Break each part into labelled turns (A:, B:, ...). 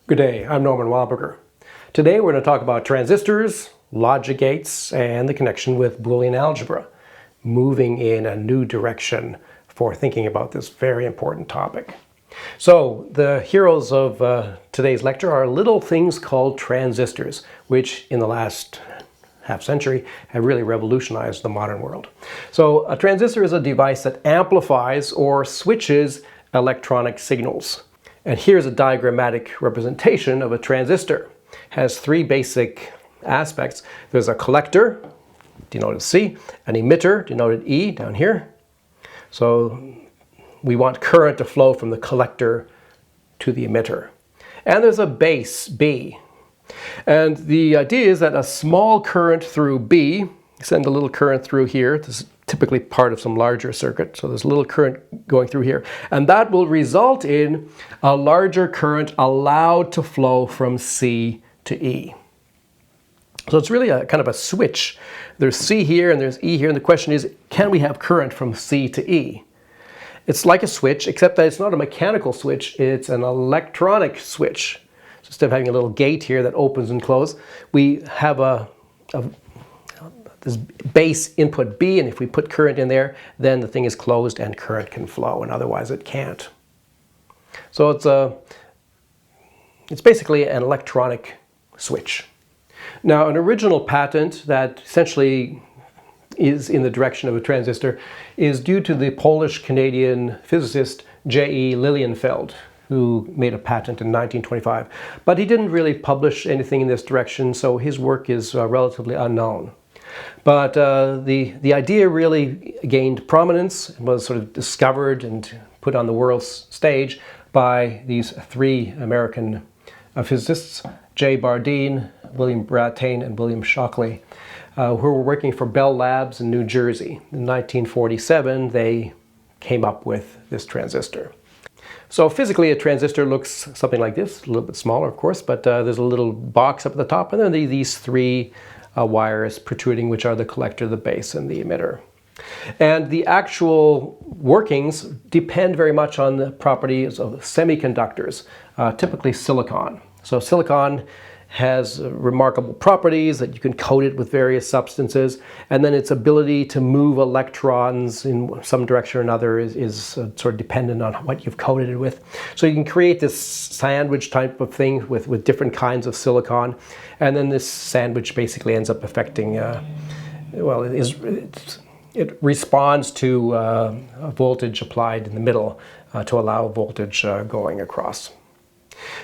A: Good day, I'm Norman Wildberger. Today we're going to talk about transistors, logic gates, and the connection with Boolean algebra, moving in a new direction for thinking about this very important topic. So the heroes of today's lecture are little things called transistors, which in the last half century have really revolutionized the modern world. So a transistor is a device that amplifies or switches electronic signals. And here's a diagrammatic representation of a transistor. It has three basic aspects. There's a collector, denoted C, an emitter, denoted E, down here. So we want current to flow from the collector to the emitter. And there's a base, B. And the idea is that a small current through B, send a little current through here. This is typically part of some larger circuit. So there's a little current going through here. And that will result in a larger current allowed to flow from C to E. So it's really a kind of a switch. There's C here and there's E here. And the question is, can we have current from C to E? It's like a switch, except that it's not a mechanical switch. It's an electronic switch. So instead of having a little gate here that opens and closes, we have this base input B, and if we put current in there, then the thing is closed and current can flow, and otherwise it can't. So it's basically an electronic switch. Now, an original patent that essentially is in the direction of a transistor is due to the Polish-Canadian physicist J.E. Lilienfeld, who made a patent in 1925. But he didn't really publish anything in this direction, so his work is relatively unknown. But the idea really gained prominence and was sort of discovered and put on the world stage by these three American physicists, J. Bardeen, William Brattain, and William Shockley, who were working for Bell Labs in New Jersey. In 1947, they came up with this transistor. So physically, a transistor looks something like this, a little bit smaller, of course, but there's a little box up at the top, and then these three wires protruding, which are the collector, the base, and the emitter. And the actual workings depend very much on the properties of semiconductors, typically silicon. So silicon has remarkable properties that you can coat it with various substances, and then its ability to move electrons in some direction or another is sort of dependent on what you've coated it with. So you can create this sandwich type of thing with different kinds of silicon, and then this sandwich basically ends up affecting, it responds to a voltage applied in the middle to allow voltage going across.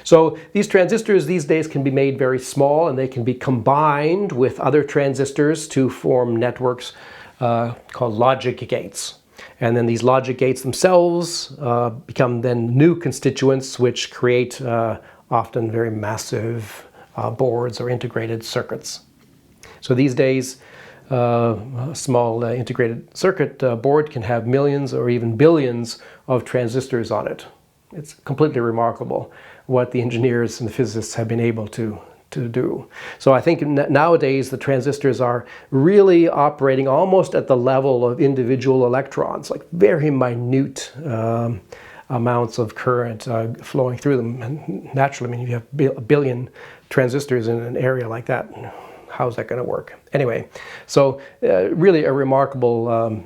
A: So these transistors these days can be made very small, and they can be combined with other transistors to form networks called logic gates. And then these logic gates themselves become then new constituents which create often very massive boards or integrated circuits. So these days a small integrated circuit board can have millions or even billions of transistors on it. It's completely remarkable what the engineers and the physicists have been able to do. So I think nowadays the transistors are really operating almost at the level of individual electrons, like very minute amounts of current flowing through them. And naturally, I mean, if you have a billion transistors in an area like that, how's that going to work? Anyway, so really a remarkable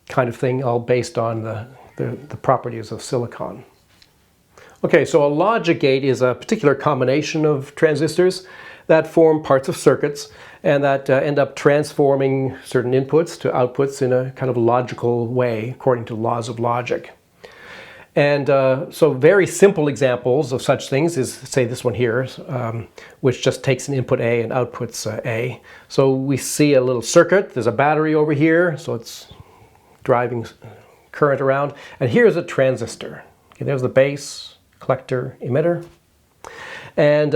A: kind of thing, all based on the properties of silicon. Okay, so a logic gate is a particular combination of transistors that form parts of circuits and that end up transforming certain inputs to outputs in a kind of logical way according to laws of logic. And so very simple examples of such things is, say, this one here, which just takes an input A and outputs A. So we see a little circuit. There's a battery over here, so it's driving current around. And here's a transistor. Okay, there's the base, collector, emitter. And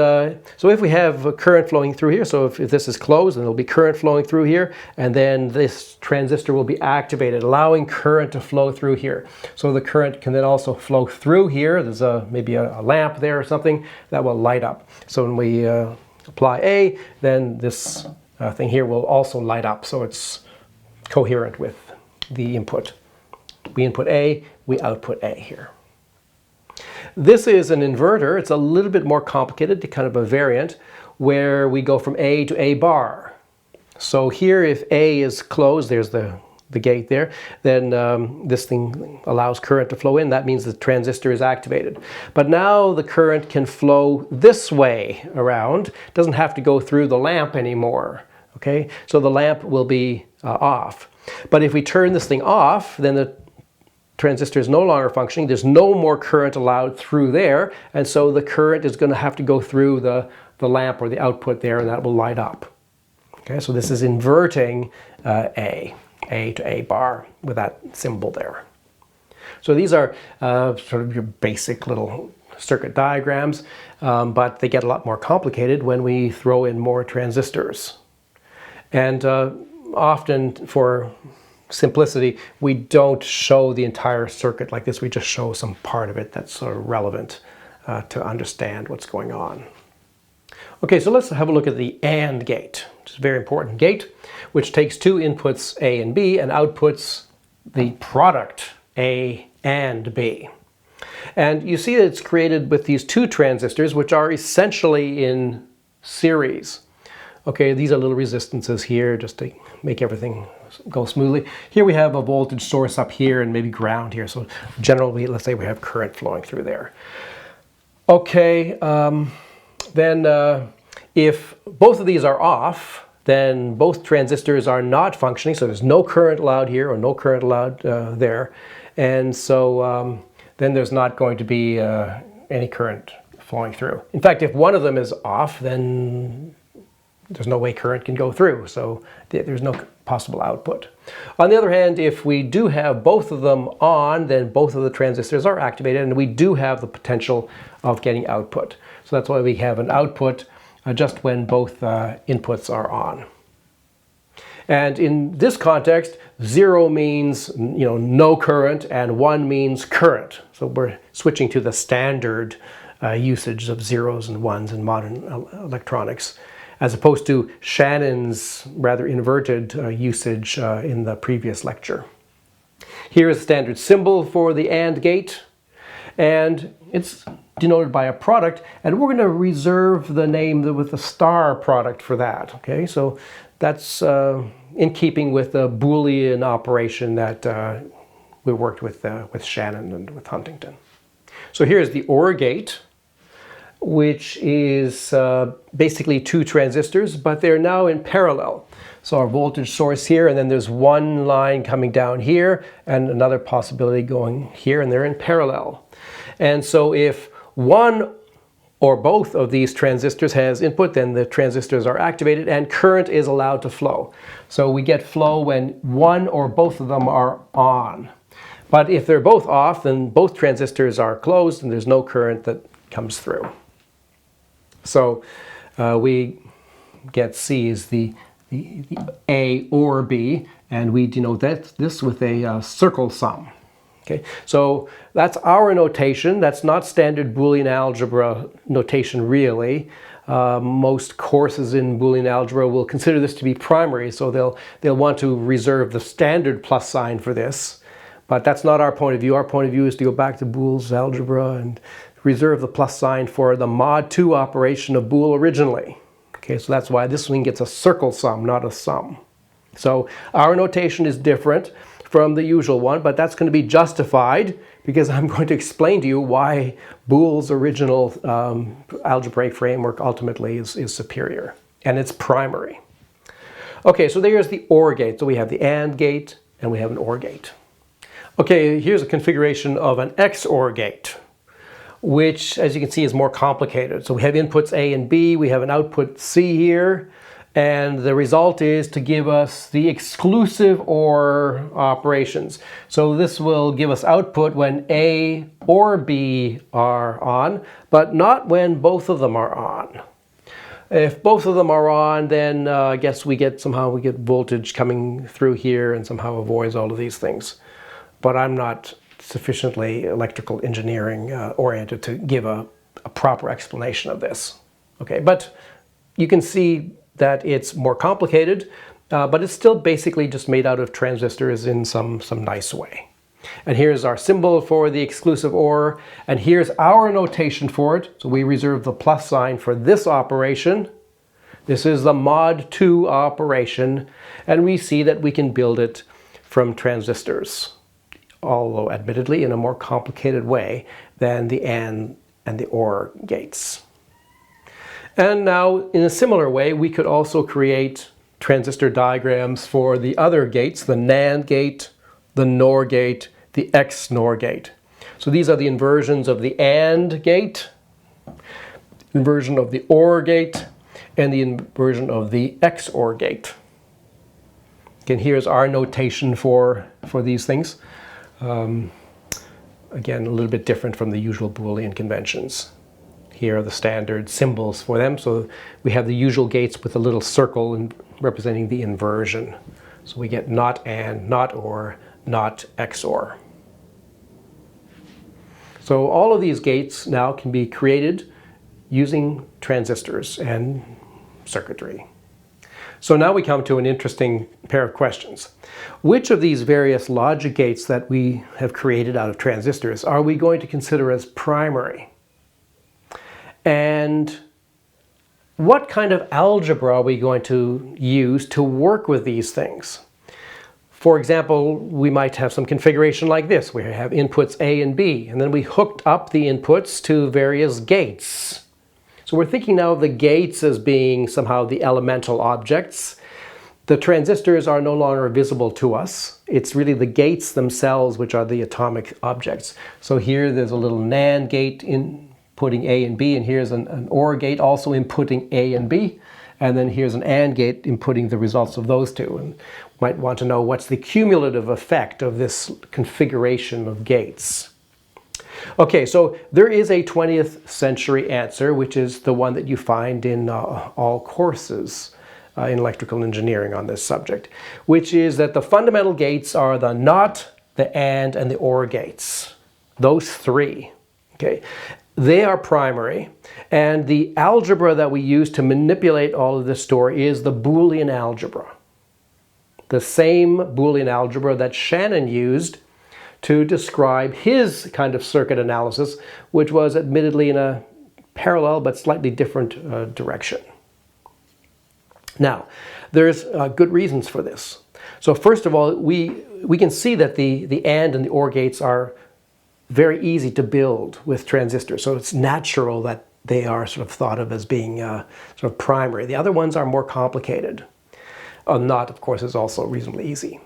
A: so if we have a current flowing through here, so if this is closed, then there'll be current flowing through here, and then this transistor will be activated, allowing current to flow through here. So the current can then also flow through here. There's maybe a lamp there or something that will light up. So when we apply A, then this thing here will also light up. So it's coherent with the input. We input A, we output A here. This is an inverter. It's a little bit more complicated, kind of a variant, where we go from A to A bar. So here, if A is closed, there's the gate there, then this thing allows current to flow in. That means the transistor is activated. But now the current can flow this way around. It doesn't have to go through the lamp anymore. Okay, so the lamp will be off. But if we turn this thing off, then the transistor is no longer functioning. There's no more current allowed through there, and so the current is going to have to go through the lamp or the output there, and that will light up. Okay, so this is inverting A to A bar with that symbol there. So these are sort of your basic little circuit diagrams, but they get a lot more complicated when we throw in more transistors. And often, for simplicity, we don't show the entire circuit like this. We just show some part of it that's sort of relevant to understand what's going on. Okay, so let's have a look at the AND gate, which is a very important gate, which takes two inputs A and B and outputs the product A and B. And you see that it's created with these two transistors, which are essentially in series. Okay, these are little resistances here just to make everything go smoothly. Here we have a voltage source up here and maybe ground here. So generally, let's say we have current flowing through there. Okay, then if both of these are off, then both transistors are not functioning. So there's no current allowed here or no current allowed there. And so then there's not going to be any current flowing through. In fact, if one of them is off, then there's no way current can go through, so there's no possible output. On the other hand, if we do have both of them on, then both of the transistors are activated, and we do have the potential of getting output. So that's why we have an output just when both inputs are on. And in this context, 0 means no current, and 1 means current. So we're switching to the standard usage of zeros and ones in modern electronics, as opposed to Shannon's rather inverted usage in the previous lecture. Here is the standard symbol for the AND gate, and it's denoted by a product, and we're going to reserve the name with the star product for that. Okay, so that's in keeping with the Boolean operation that we worked with Shannon and with Huntington. So here's the OR gate, which is basically two transistors, but they're now in parallel. So our voltage source here, and then there's one line coming down here, and another possibility going here, and they're in parallel. And so if one or both of these transistors has input, then the transistors are activated and current is allowed to flow. So we get flow when one or both of them are on. But if they're both off, then both transistors are closed and there's no current that comes through. So we get C is the A or B, and we denote this with a circle sum. Okay, so that's our notation. That's not standard Boolean algebra notation, really. Most courses in Boolean algebra will consider this to be primary, so they'll want to reserve the standard plus sign for this. But that's not our point of view. Our point of view is to go back to Boole's algebra and reserve the plus sign for the mod 2 operation of Boole originally. Okay, so that's why this one gets a circle sum, not a sum. So our notation is different from the usual one, but that's going to be justified because I'm going to explain to you why Boole's original algebraic framework ultimately is superior, and it's primary. Okay, so there's the OR gate. So we have the AND gate and we have an OR gate. Okay, here's a configuration of an XOR gate, which, as you can see, is more complicated. So we have inputs A and B, we have an output C here, and the result is to give us the exclusive OR operations. So this will give us output when A or B are on, but not when both of them are on. If both of them are on, then I guess we get voltage coming through here and somehow avoids all of these things. But I'm not sufficiently electrical engineering oriented to give a proper explanation of this. Okay, but you can see that it's more complicated, but it's still basically just made out of transistors in some nice way. And here's our symbol for the exclusive OR, and here's our notation for it. So we reserve the plus sign for this operation. This is the mod 2 operation, and we see that we can build it from transistors, although admittedly in a more complicated way than the AND and the OR gates. And now, in a similar way, we could also create transistor diagrams for the other gates, the NAND gate, the NOR gate, the XNOR gate. So these are the inversions of the AND gate, inversion of the OR gate, and the inversion of the XOR gate. Again, here's our notation for these things. Again, a little bit different from the usual Boolean conventions. Here are the standard symbols for them. So we have the usual gates with a little circle representing the inversion. So we get not AND, not OR, not XOR. So all of these gates now can be created using transistors and circuitry. So now we come to an interesting pair of questions. Which of these various logic gates that we have created out of transistors are we going to consider as primary? And what kind of algebra are we going to use to work with these things? For example, we might have some configuration like this. We have inputs A and B, and then we hooked up the inputs to various gates. So we're thinking now of the gates as being somehow the elemental objects. The transistors are no longer visible to us. It's really the gates themselves which are the atomic objects. So here there's a little NAND gate inputting A and B, and here's an OR gate also inputting A and B, and then here's an AND gate inputting the results of those two. And we might want to know what's the cumulative effect of this configuration of gates. Okay, so there is a 20th century answer, which is the one that you find in all courses in electrical engineering on this subject, which is that the fundamental gates are the NOT, the AND, and the OR gates. Those three, okay? They are primary, and the algebra that we use to manipulate all of this story is the Boolean algebra. The same Boolean algebra that Shannon used to describe his kind of circuit analysis, which was admittedly in a parallel but slightly different direction. Now, there's good reasons for this. So first of all, we can see that the AND and the OR gates are very easy to build with transistors. So it's natural that they are sort of thought of as being sort of primary. The other ones are more complicated. NOT, of course, is also reasonably easy.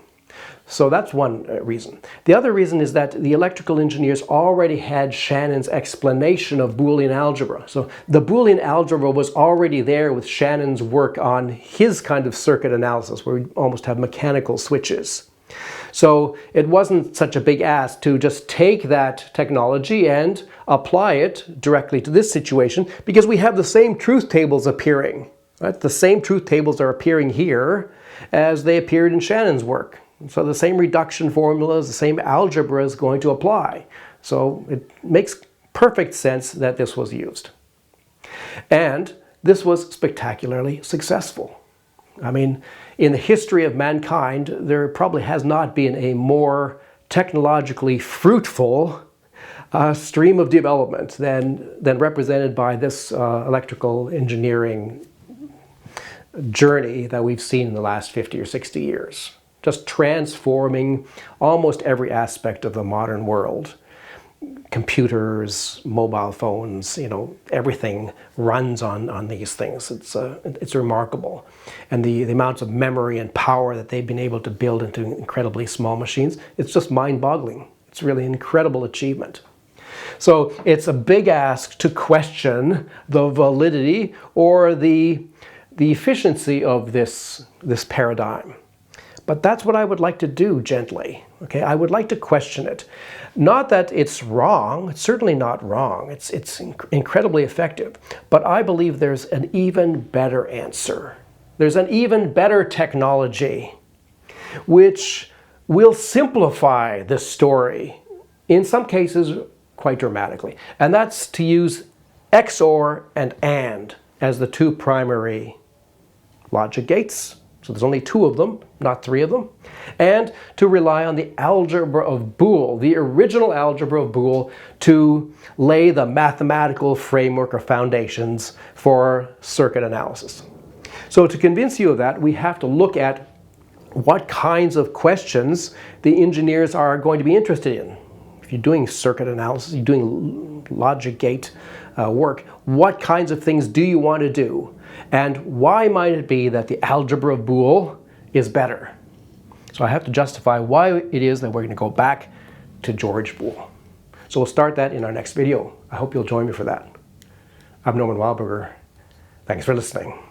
A: So that's one reason. The other reason is that the electrical engineers already had Shannon's explanation of Boolean algebra. So the Boolean algebra was already there with Shannon's work on his kind of circuit analysis, where we almost have mechanical switches. So it wasn't such a big ask to just take that technology and apply it directly to this situation, because we have the same truth tables appearing. Right? The same truth tables are appearing here as they appeared in Shannon's work. So the same reduction formulas, the same algebra is going to apply. So it makes perfect sense that this was used. And this was spectacularly successful. I mean, in the history of mankind, there probably has not been a more technologically fruitful stream of development than represented by this electrical engineering journey that we've seen in the last 50 or 60 years. Just transforming almost every aspect of the modern world. Computers, mobile phones, everything runs on these things. It's remarkable. And the amounts of memory and power that they've been able to build into incredibly small machines, it's just mind-boggling. It's really an incredible achievement. So it's a big ask to question the validity or the efficiency of this paradigm. But that's what I would like to do gently. Okay, I would like to question it. Not that it's wrong, it's certainly not wrong, it's incredibly effective, but I believe there's an even better answer. There's an even better technology which will simplify this story, in some cases quite dramatically, and that's to use XOR and AND as the two primary logic gates so there's only 2 of them, not 3 of them, and to rely on the algebra of Boole, the original algebra of Boole, to lay the mathematical framework or foundations for circuit analysis. So to convince you of that, we have to look at what kinds of questions the engineers are going to be interested in. If you're doing circuit analysis, you're doing logic gate work, what kinds of things do you want to do? And why might it be that the algebra of Boole is better? So I have to justify why it is that we're going to go back to George Boole. So we'll start that in our next video. I hope you'll join me for that. I'm Norman Wildberger. Thanks for listening.